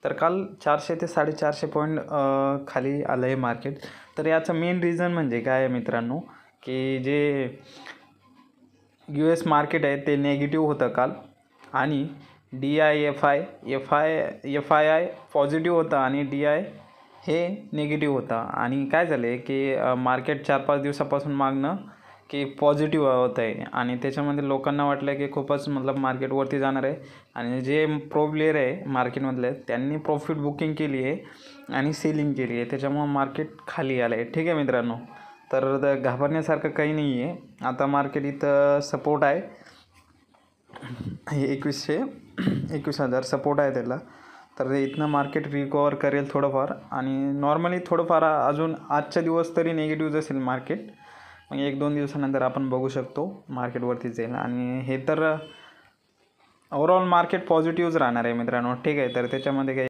तर काल 400 ते 450 पॉईंट खाली आलं आहे मार्केट. तर याचं मेन रिझन म्हणजे काय आहे मित्रांनो, की जे US मार्केट आहे ते नेगेटिव्ह होतं काल आणि FII पॉझिटिव्ह होतं आणि DI हे निगेटिव्ह होतं. आणि काय झालं आहे की मार्केट 4-5 दिवसापासून मागणं की पॉझिटिव्ह होत आहे आणि त्याच्यामध्ये लोकांना वाटलं की खूपच मतलब मार्केटवरती जाणार आहे आणि जे प्रो प्लेयर आहे मार्केटमधले त्यांनी प्रॉफिट बुकिंग केली आहे आणि सेलिंग केली आहे, त्याच्यामुळं मार्केट खाली आलं आहे. ठीक आहे मित्रांनो, तर घाबरण्यासारखं काही नाही आहे. आता मार्केट इथं सपोर्ट आहे, हे 21,000 सपोर्ट आहे त्याला. तर इथनं मार्केट रिकवर करेल थोडंफार आणि नॉर्मली थोडंफार अजून आजच्या दिवस तरी निगेटिव्ह असेल मार्केट. मग 1-2 दिवसानंतर आपण बघू शकतो मार्केटवरती जाईल आणि हे तर ओव्हरऑल मार्केट पॉझिटिव्हच राहणार आहे मित्रांनो. ठीक आहे, तर त्याच्यामध्ये काही